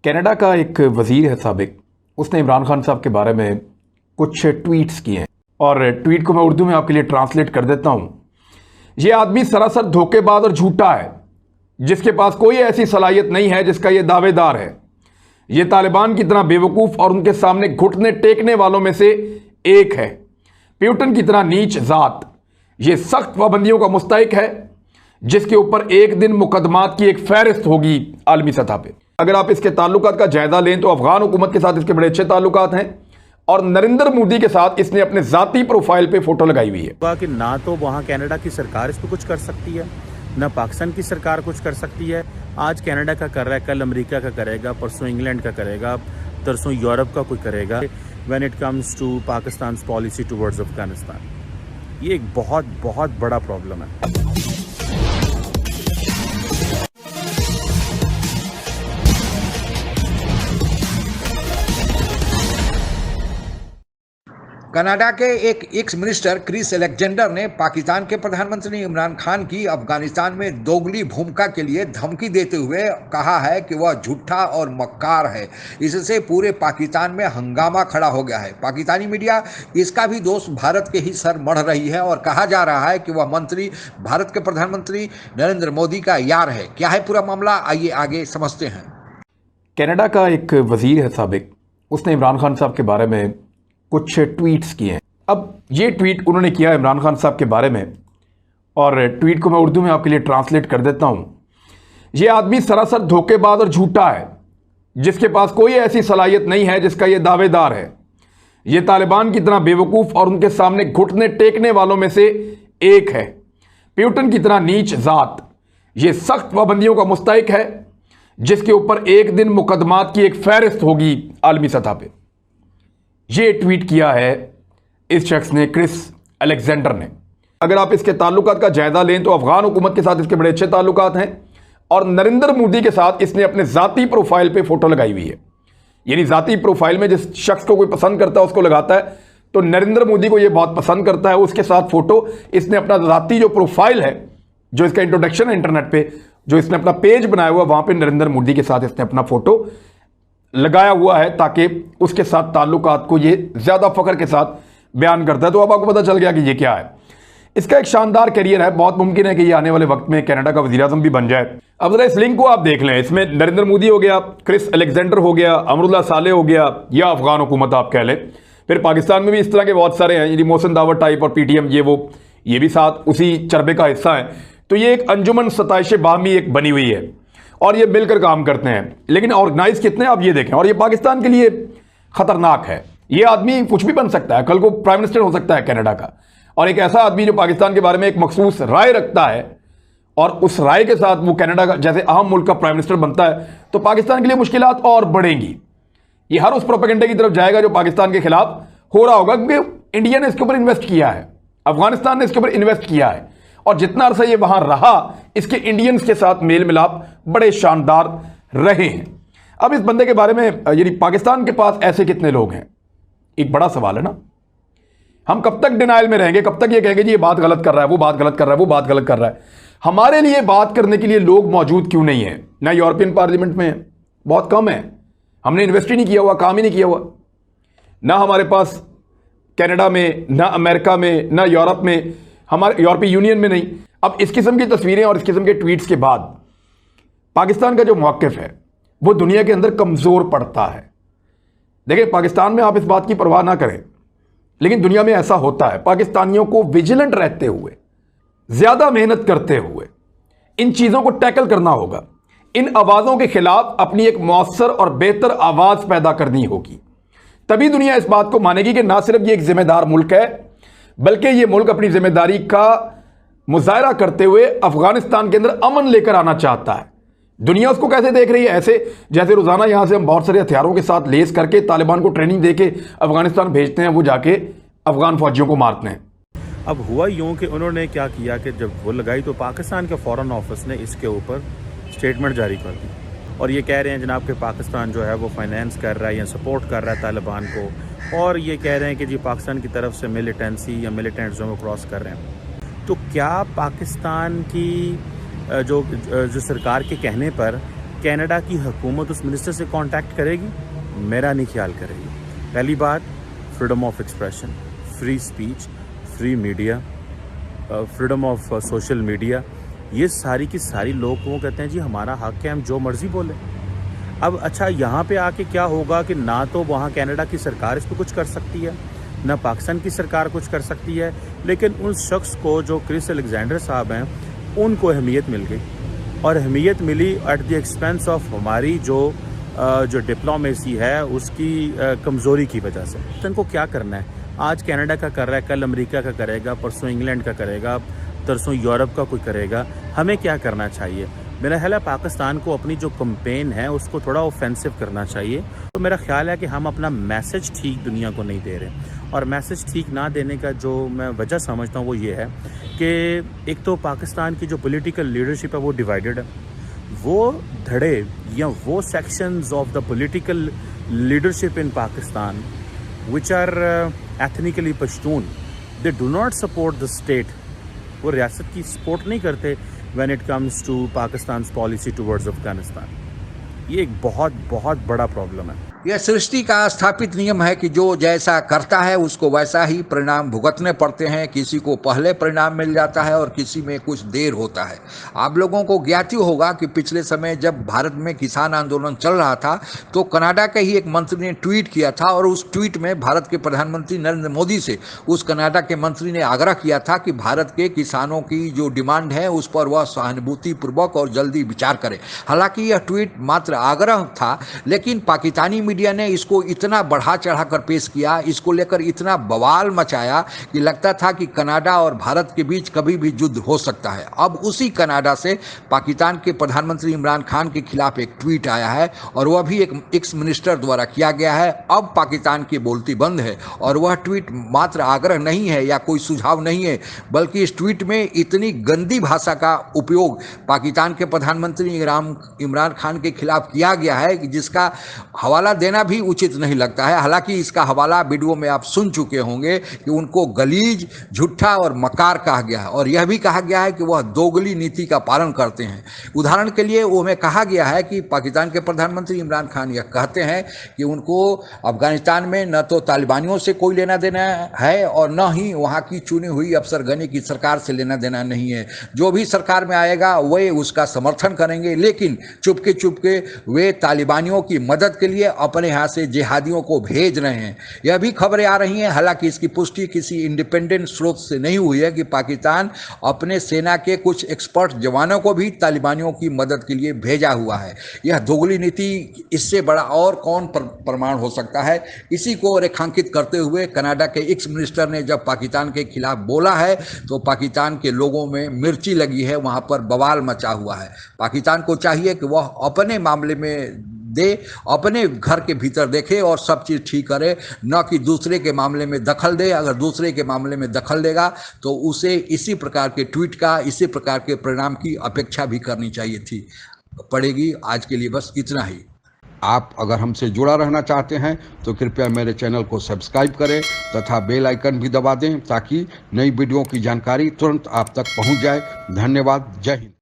Canada का एक वज़ीर है साबिक, उसने इमरान खान साहब के बारे में कुछ ट्वीट्स किए हैं और ट्वीट को मैं उर्दू में आपके लिए ट्रांसलेट कर देता हूं। ये आदमी सरासर धोखेबाज और झूठा है, जिसके पास कोई ऐसी सलाहियत नहीं है जिसका ये दावेदार है। ये तालिबान की तरह बेवकूफ़ और उनके सामने घुटने टेकने वालों में से एक है। प्यूटन की तरह नीच ज़ात। ये सख्त पाबंदियों का मुस्तहिक है, जिसके ऊपर एक दिन मुकदमात की एक फहरिस्त होगी आलमी सतह पे। अगर आप इसके ताल्लुकात का जायजा लें तो अफगान हुकूमत के साथ इसके बड़े अच्छे ताल्लुकात हैं और नरेंद्र मोदी के साथ इसने अपने जाती प्रोफाइल पे फोटो लगाई हुई है। कि ना तो वहाँ कनाडा की सरकार इस पर कुछ कर सकती है, ना पाकिस्तान की सरकार कुछ कर सकती है। आज कनाडा का कर रहा है, कल अमेरिका का करेगा, परसों इंग्लैंड का करेगा, तरसों यूरोप का कोई करेगा। When it comes to Pakistan policy towards Afghanistan, ये एक बहुत बहुत बड़ा प्रॉब्लम है। कनाडा के एक एक्स मिनिस्टर क्रिस अलेक्जेंडर ने पाकिस्तान के प्रधानमंत्री इमरान खान की अफगानिस्तान में दोगली भूमिका के लिए धमकी देते हुए कहा है कि वह झूठा और मक्कार है। इससे पूरे पाकिस्तान में हंगामा खड़ा हो गया है। पाकिस्तानी मीडिया इसका भी दोष भारत के ही सर मढ़ रही है और कहा जा रहा है कि वह मंत्री भारत के प्रधानमंत्री नरेंद्र मोदी का यार है। क्या है पूरा मामला, आइए आगे समझते हैं। कनाडा का एक वज़ीर है साबिक, उसने इमरान खान साहब के बारे में कुछ ट्वीट्स किए हैं। अब ये ट्वीट उन्होंने किया इमरान खान साहब के बारे में और ट्वीट को मैं उर्दू में आपके लिए ट्रांसलेट कर देता हूं। ये आदमी सरासर धोखेबाज और झूठा है, जिसके पास कोई ऐसी सलाहियत नहीं है जिसका ये दावेदार है। ये तालिबान की तरह बेवकूफ़ और उनके सामने घुटने टेकने वालों में से एक है। प्यूटन की तरह नीच ज़ात। ये सख्त पाबंदियों का मुस्तहिक है, जिसके ऊपर एक दिन मुकदमात की एक फहरिस्त होगी आलमी सतह पे। ये ट्वीट किया है इस शख्स ने, क्रिस अलेक्जेंडर ने। अगर आप इसके ताल्लुकात का जायजा लें तो अफगान हुकूमत के साथ इसके बड़े अच्छे ताल्लुकात हैं और नरेंद्र मोदी के साथ इसने अपने जाती प्रोफाइल पे फोटो लगाई हुई है। यानी जाती प्रोफाइल में जिस शख्स को कोई पसंद करता है उसको लगाता है, तो नरेंद्र मोदी को यह बहुत पसंद करता है, उसके साथ फोटो इसने अपना जाती जो प्रोफाइल है, जो इसका इंट्रोडक्शन है इंटरनेट पे, जो इसने अपना पेज बनाया हुआ, वहां पर नरेंद्र मोदी के साथ इसने अपना फोटो लगाया हुआ है ताकि उसके साथ ताल्लुकात को ये ज्यादा फख्र के साथ बयान करता है। तो अब आपको पता चल गया कि ये क्या है। इसका एक शानदार करियर है, बहुत मुमकिन है कि ये आने वाले वक्त में कनाडा का वज़ीर आज़म भी बन जाए। अब जरा इस लिंक को आप देख लें। इसमें नरेंद्र मोदी हो गया, क्रिस अलेक्जेंडर हो गया, अमरुल्लाह साले हो गया, या अफगान हुकूमत आप कह लें। फिर पाकिस्तान में भी इस तरह के बहुत सारे हैं, मोहसिन दावत टाइप और पीटीएम, ये भी साथ उसी चरबे का हिस्सा है। तो ये एक अंजुमन सताइश बाहमी एक बनी हुई है और ये मिलकर काम करते हैं, लेकिन ऑर्गेनाइज कितने आप ये देखें। और ये पाकिस्तान के लिए खतरनाक है। ये आदमी कुछ भी बन सकता है, कल को प्राइम मिनिस्टर हो सकता है कनाडा का। और एक ऐसा आदमी जो पाकिस्तान के बारे में एक मखसूस राय रखता है और उस राय के साथ वो कनाडा का जैसे अहम मुल्क का प्राइम मिनिस्टर बनता है, तो पाकिस्तान के लिए मुश्किलात और बढ़ेंगी। ये हर उस प्रोपेगेंडे की तरफ जाएगा जो पाकिस्तान के खिलाफ हो रहा होगा, क्योंकि इंडिया ने इसके ऊपर इन्वेस्ट किया है, अफगानिस्तान ने इसके ऊपर इन्वेस्ट किया है और जितना अरसा ये वहां रहा, इसके इंडियंस के साथ मेल मिलाप बड़े शानदार रहे हैं। अब इस बंदे के बारे में, यानी पाकिस्तान के पास ऐसे कितने लोग हैं, एक बड़ा सवाल है ना। हम कब तक डिनाइल में रहेंगे, कब तक ये कहेंगे जी ये बात गलत कर रहा है, वो बात गलत कर रहा है, वो बात गलत कर रहा है। हमारे लिए बात करने के लिए लोग मौजूद क्यों नहीं है? ना यूरोपियन पार्लियामेंट में बहुत कम है, हमने इन्वेस्ट ही नहीं किया हुआ, काम ही नहीं किया हुआ। ना हमारे पास कनाडा में, ना अमेरिका में, ना यूरोप में, हमारे यूरोपीय यूनियन में नहीं। अब इस किस्म की तस्वीरें और इस किस्म के ट्वीट्स के बाद पाकिस्तान का जो मौक़िफ़ है वो दुनिया के अंदर कमज़ोर पड़ता है। देखिए, पाकिस्तान में आप इस बात की परवाह ना करें, लेकिन दुनिया में ऐसा होता है। पाकिस्तानियों को विजिलेंट रहते हुए, ज़्यादा मेहनत करते हुए इन चीज़ों को टैकल करना होगा। इन आवाज़ों के खिलाफ अपनी एक मौसर और बेहतर आवाज़ पैदा करनी होगी, तभी दुनिया इस बात को मानेगी कि ना सिर्फ ये एक जिम्मेदार मुल्क है, बल्कि ये मुल्क अपनी जिम्मेदारी का मुजाहरा करते हुए अफगानिस्तान के अंदर अमन लेकर आना चाहता है। दुनिया उसको कैसे देख रही है? ऐसे जैसे रोजाना यहां से हम बहुत सारे हथियारों के साथ लेस करके तालिबान को ट्रेनिंग देके अफगानिस्तान भेजते हैं, वो जाके अफगान फौजियों को मारते हैं। अब हुआ यूं कि उन्होंने क्या किया कि जब वो लगाई तो पाकिस्तान के फॉरेन ऑफिस ने इसके ऊपर स्टेटमेंट जारी कर दी और ये कह रहे हैं जनाब कि पाकिस्तान जो है वो फाइनेंस कर रहा है या सपोर्ट कर रहा है तालिबान को, और ये कह रहे हैं कि जी पाकिस्तान की तरफ से मिलिटेंसी या मिलिटेंट जोन को क्रॉस कर रहे हैं। तो क्या पाकिस्तान की जो सरकार के कहने पर कनाडा की हुकूमत उस मिनिस्टर से कांटेक्ट करेगी? मेरा नहीं ख्याल करेगी। पहली बात, freedom of expression, free speech, free media, freedom of social media, ये सारी की सारी लोग वो कहते हैं जी हमारा हक है, हम जो मर्जी बोलें। अब अच्छा, यहाँ पे आके क्या होगा कि ना तो वहाँ कनाडा की सरकार इस पर कुछ कर सकती है, ना पाकिस्तान की सरकार कुछ कर सकती है, लेकिन उस शख्स को जो क्रिस अलेक्जेंडर साहब हैं उनको अहमियत मिल गई, और अहमियत मिली एट द एक्सपेंस ऑफ हमारी जो डिप्लोमेसी है उसकी कमज़ोरी की वजह से। तो इनको क्या करना है? आज कनाडा का कर रहा है, कल अमेरिका का करेगा, परसों इंग्लैंड का करेगा, तरसों यूरोप का कोई करेगा। हमें क्या करना चाहिए? मेरा ख्याल है पाकिस्तान को अपनी जो कैंपेन है उसको थोड़ा ऑफेंसिव करना चाहिए। तो मेरा ख्याल है कि हम अपना मैसेज ठीक दुनिया को नहीं दे रहे, और मैसेज ठीक ना देने का जो मैं वजह समझता हूँ वो ये है कि एक तो पाकिस्तान की जो पॉलिटिकल लीडरशिप है वो डिवाइडेड है। वो धड़े या वो sections of the political leadership in Pakistan which are ethnically Pashtun, they do not support the state, वो रियासत की सपोर्ट नहीं करते when it comes to Pakistan's policy towards Afghanistan। ये एक बहुत बहुत बड़ा प्रॉब्लम है। यह सृष्टि का स्थापित नियम है कि जो जैसा करता है उसको वैसा ही परिणाम भुगतने पड़ते हैं। किसी को पहले परिणाम मिल जाता है और किसी में कुछ देर होता है। आप लोगों को ज्ञात ही होगा कि पिछले समय जब भारत में किसान आंदोलन चल रहा था तो कनाडा के ही एक मंत्री ने ट्वीट किया था, और उस ट्वीट में भारत के प्रधानमंत्री नरेंद्र मोदी से उस कनाडा के मंत्री ने आग्रह किया था कि भारत के किसानों की जो डिमांड है उस पर वह सहानुभूतिपूर्वक और जल्दी विचार करे। हालांकि यह ट्वीट मात्र आग्रह था, लेकिन पाकिस्तानी मीडिया ने इसको इतना बढ़ा चढ़ाकर पेश किया, इसको लेकर इतना बवाल मचाया कि लगता था कि कनाडा और भारत के बीच कभी भी युद्ध हो सकता है। अब उसी कनाडा से पाकिस्तान के प्रधानमंत्री इमरान खान के खिलाफ एक ट्वीट आया है, और वह भी एक एक्स मिनिस्टर द्वारा किया गया है। अब पाकिस्तान की बोलती बंद है, और वह ट्वीट मात्र आग्रह नहीं है या कोई सुझाव नहीं है, बल्कि इस ट्वीट में इतनी गंदी भाषा का उपयोग पाकिस्तान के प्रधानमंत्री इमरान खान के खिलाफ किया गया है कि जिसका हवाला देना भी उचित नहीं लगता है। हालांकि इसका हवाला वीडियो में आप सुन चुके होंगे कि उनको गलीज, झूठा और मकार कहा गया है, और यह भी कहा गया है कि वह दोगली नीति का पालन करते हैं। उदाहरण के लिए वो में कहा गया है कि पाकिस्तान के प्रधानमंत्री इमरान खान यह कहते हैं कि उनको अफगानिस्तान में न तो तालिबानियों से कोई लेना देना है और न ही वहाँ की चुनी हुई अफसरगनी की सरकार से लेना देना नहीं है। जो भी सरकार में आएगा वे उसका समर्थन करेंगे, लेकिन चुपके चुपके वे तालिबानियों की मदद के लिए अपने यहाँ से जिहादियों को भेज रहे हैं। यह भी खबरें आ रही हैं, हालांकि इसकी पुष्टि किसी इंडिपेंडेंट स्रोत से नहीं हुई है, कि पाकिस्तान अपने सेना के कुछ एक्सपर्ट जवानों को भी तालिबानियों की मदद के लिए भेजा हुआ है। यह दोगली नीति, इससे बड़ा और कौन प्रमाण हो सकता है? इसी को रेखांकित करते हुए कनाडा के एक्स मिनिस्टर ने जब पाकिस्तान के खिलाफ बोला है तो पाकिस्तान के लोगों में मिर्ची लगी है, वहाँ पर बवाल मचा हुआ है। पाकिस्तान को चाहिए कि वह अपने मामले में दे, अपने घर के भीतर देखे और सब चीज़ ठीक करे, न कि दूसरे के मामले में दखल दे। अगर दूसरे के मामले में दखल देगा तो उसे इसी प्रकार के ट्वीट का, इसी प्रकार के परिणाम की अपेक्षा भी करनी चाहिए थी, पड़ेगी। आज के लिए बस इतना ही। आप अगर हमसे जुड़ा रहना चाहते हैं तो कृपया मेरे चैनल को सब्सक्राइब करें तथा बेल आइकन भी दबा दें, ताकि नई वीडियो की जानकारी तुरंत आप तक पहुंच जाए। धन्यवाद। जय हिंद।